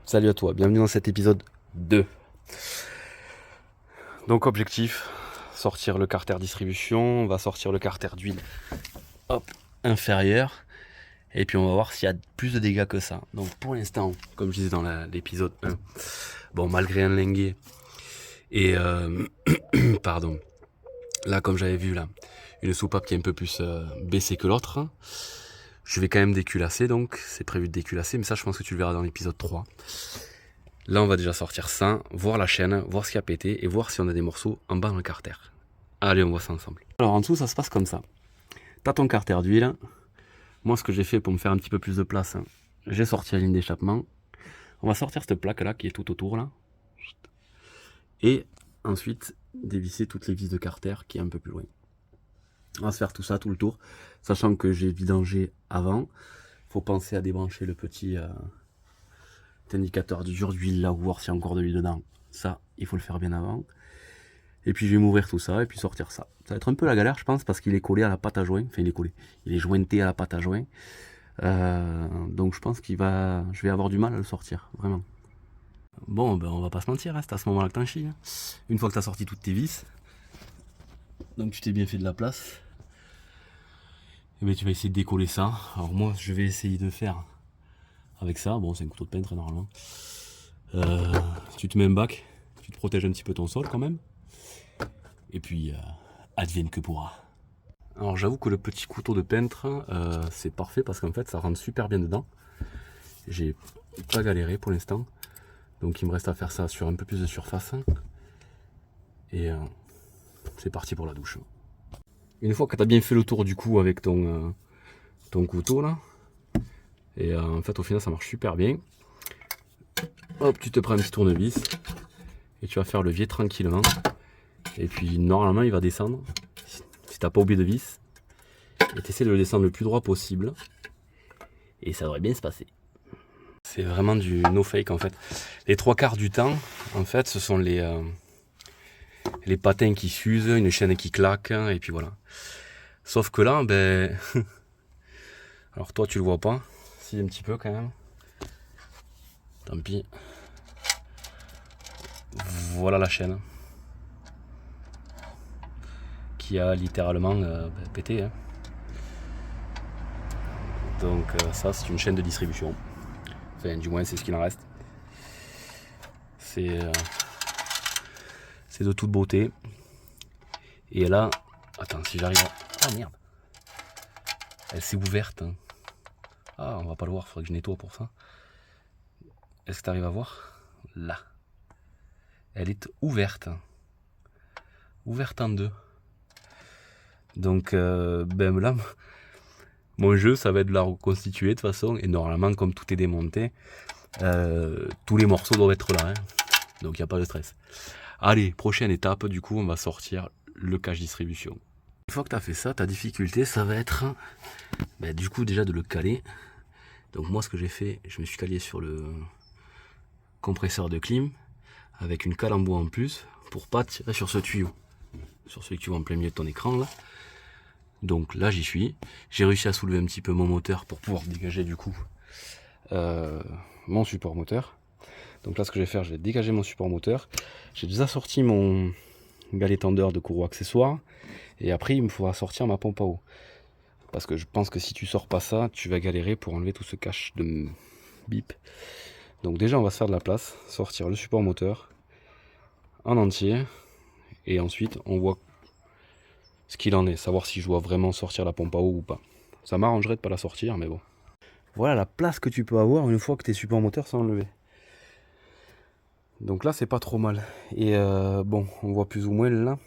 Salut à toi, bienvenue dans cet épisode 2. Donc objectif, sortir le carter distribution, on va sortir le carter d'huile inférieur, et puis on va voir s'il y a plus de dégâts que ça. Donc pour l'instant, comme je disais dans l'épisode 1, bon malgré un linguet, et pardon, là comme j'avais vu là, une soupape qui est un peu plus baissée que l'autre, je vais quand même déculasser, donc c'est prévu de déculasser, mais ça je pense que tu le verras dans l'épisode 3. Là, on va déjà sortir ça, voir la chaîne, voir ce qui a pété et voir si on a des morceaux en bas dans le carter. Allez, on voit ça ensemble. Alors, en dessous, ça se passe comme ça. T'as ton carter d'huile. Moi, ce que j'ai fait pour me faire un petit peu plus de place, j'ai sorti la ligne d'échappement. On va sortir cette plaque-là qui est tout autour, là. Et ensuite, dévisser toutes les vis de carter qui est un peu plus loin. On va se faire tout ça, tout le tour. Sachant que j'ai vidangé avant. Faut penser à débrancher le petit... indicateur dur d'huile là, ou voir s'il y a encore de l'huile dedans. Ça, il faut le faire bien avant. Et puis je vais m'ouvrir tout ça et puis sortir ça. Ça va être un peu la galère, je pense, parce qu'il est collé à la pâte à joint. Enfin, il est collé. Il est jointé à la pâte à joint. Donc je pense je vais avoir du mal à le sortir, vraiment. Bon, ben on va pas se mentir, hein, c'est à ce moment-là que t'en chies. Hein. Une fois que t'as sorti toutes tes vis, donc tu t'es bien fait de la place, et ben tu vas essayer de décoller ça. Alors moi, je vais essayer de faire avec ça. Bon, c'est un couteau de peintre normalement. Tu te mets un bac, tu te protèges un petit peu ton sol quand même. Et puis, advienne que pourra. Alors j'avoue que le petit couteau de peintre, c'est parfait parce qu'en fait ça rentre super bien dedans. J'ai pas galéré pour l'instant. Donc il me reste à faire ça sur un peu plus de surface. Et c'est parti pour la douche. Une fois que tu as bien fait le tour du cou avec ton couteau là, et en fait au final ça marche super bien. Hop, tu te prends un petit tournevis et tu vas faire le levier tranquillement. Et puis normalement il va descendre. Si t'as pas oublié de vis. Et tu essaies de le descendre le plus droit possible. Et ça devrait bien se passer. C'est vraiment du no fake en fait. Les trois quarts du temps, en fait, ce sont les patins qui s'usent, une chaîne qui claque, et puis voilà. Sauf que là, ben... Alors toi tu le vois pas, si un petit peu quand même. Tant pis. Voilà la chaîne. Qui a littéralement pété. Hein. Donc ça c'est une chaîne de distribution. Enfin du moins c'est ce qu'il en reste. C'est de toute beauté. Et là, attends si j'arrive à... Ah merde. Elle s'est ouverte. Hein. Ah on va pas le voir, il faudrait que je nettoie pour ça. Est-ce que tu arrives à voir? Là. Elle est ouverte. Ouverte en deux. Donc ben là, mon jeu ça va être de la reconstituer de toute façon. Et normalement comme tout est démonté, tous les morceaux doivent être là. Hein. Donc il n'y a pas de stress. Allez, prochaine étape, du coup on va sortir le cache distribution. Une fois que tu as fait ça, ta difficulté ça va être ben, du coup déjà de le caler. Donc moi ce que j'ai fait, je me suis calé sur le compresseur de clim avec une cale en bois en plus pour pas tirer sur ce tuyau. Sur celui que tu vois en plein milieu de ton écran là. Donc là j'y suis. J'ai réussi à soulever un petit peu mon moteur pour pouvoir dégager du coup mon support moteur. Donc là ce que je vais faire, je vais dégager mon support moteur. J'ai déjà sorti mon galet tendeur de courroie accessoire. Et après il me faudra sortir ma pompe à eau. Parce que je pense que si tu sors pas ça, tu vas galérer pour enlever tout ce cache de bip. Donc déjà on va se faire de la place, sortir le support moteur en entier. Et ensuite on voit ce qu'il en est, savoir si je dois vraiment sortir la pompe à eau ou pas. Ça m'arrangerait de pas la sortir, mais bon. Voilà la place que tu peux avoir une fois que tes supports moteurs sont enlevés. Donc là c'est pas trop mal. Et bon, on voit plus ou moins là.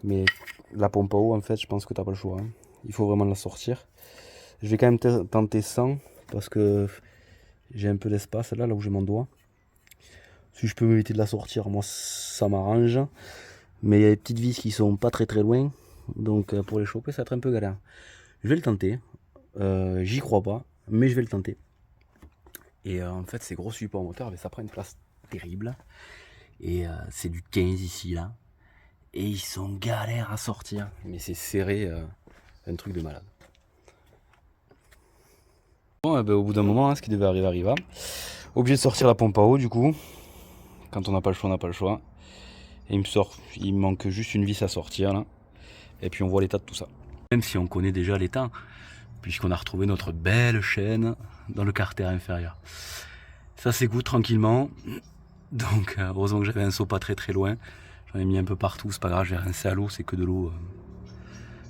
Mais la pompe à eau en fait je pense que t'as pas le choix. Hein. Il faut vraiment la sortir. Je vais quand même tenter sans parce que j'ai un peu d'espace là où j'ai mon doigt. Si je peux m'éviter de la sortir, moi ça m'arrange. Mais il y a des petites vis qui sont pas très loin. Donc pour les choper ça va être un peu galère. Je vais le tenter. J'y crois pas, mais je vais le tenter. Et en fait ces gros supports moteurs, ça prend une place terrible. Et c'est du 15 ici là. Et ils sont galères à sortir. Mais c'est serré, un truc de malade. Bon, ben, au bout d'un moment, hein, ce qui devait arriver arriva. Obligé de sortir la pompe à eau du coup. Quand on n'a pas le choix, on n'a pas le choix. Et il me manque juste une vis à sortir là. Et puis on voit l'état de tout ça. Même si on connaît déjà l'état, puisqu'on a retrouvé notre belle chaîne dans le carter inférieur. Ça s'égoutte tranquillement. Donc heureusement que j'avais un seau pas très loin. J'en ai mis un peu partout, c'est pas grave, j'ai rincé à l'eau, c'est que de l'eau.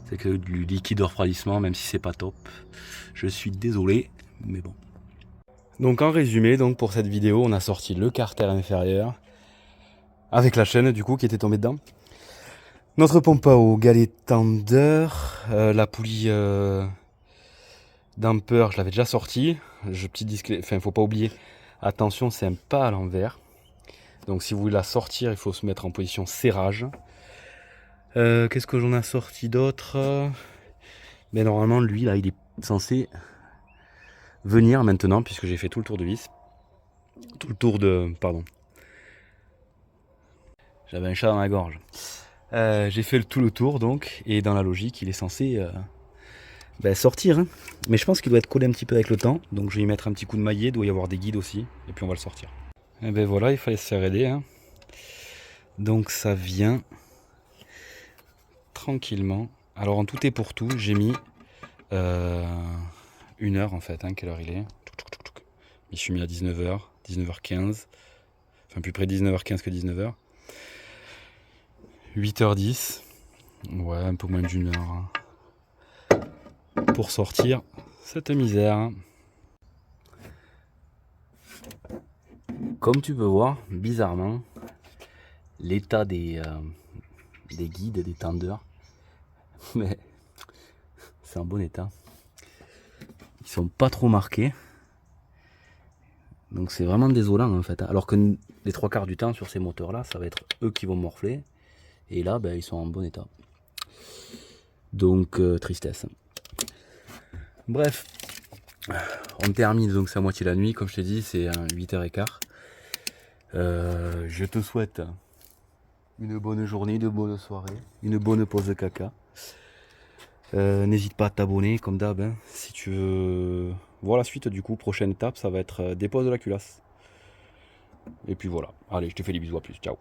C'est que du liquide de refroidissement, même si c'est pas top. Je suis désolé, mais bon. Donc en résumé, donc pour cette vidéo, on a sorti le carter inférieur avec la chaîne du coup qui était tombée dedans. Notre pompe à eau, galet tender, la poulie damper, je l'avais déjà sorti. Petit disclaimer, enfin faut pas oublier, attention c'est un pas à l'envers. Donc si vous voulez la sortir, il faut se mettre en position serrage. Qu'est-ce que j'en ai sorti d'autre? Mais normalement lui là il est censé venir maintenant puisque j'ai fait tout le tour de vis. Tout le tour de... Pardon. J'avais un chat dans la gorge. J'ai fait tout le tour donc, et dans la logique il est censé sortir. Hein. Mais je pense qu'il doit être collé un petit peu avec le temps, donc je vais y mettre un petit coup de maillet, il doit y avoir des guides aussi, et puis on va le sortir. Et ben voilà, il fallait se faire aider. Hein. Donc ça vient tranquillement. Alors en tout et pour tout, j'ai mis 1h en fait, hein, quelle heure il est. Je suis mis à 19h, 19h15, enfin plus près de 19h15 que 19h. 8h10, ouais, un peu moins d'1 heure hein, pour sortir cette misère. Comme tu peux voir, bizarrement, l'état des guides et des tendeurs, mais c'est en bon état. Ils sont pas trop marqués. Donc c'est vraiment désolant en fait. Alors que les 3/4 du temps sur ces moteurs là, ça va être eux qui vont morfler. Et là, ils sont en bon état. Donc tristesse. Bref, on termine donc sa moitié la nuit. Comme je t'ai dit, c'est 8h15. Je te souhaite une bonne journée, une bonne soirée, une bonne pause de caca. N'hésite pas à t'abonner comme d'hab hein, si tu veux voir la suite. Du coup, prochaine étape, ça va être dépose de la culasse. Et puis voilà. Allez, je te fais des bisous, à plus. Ciao.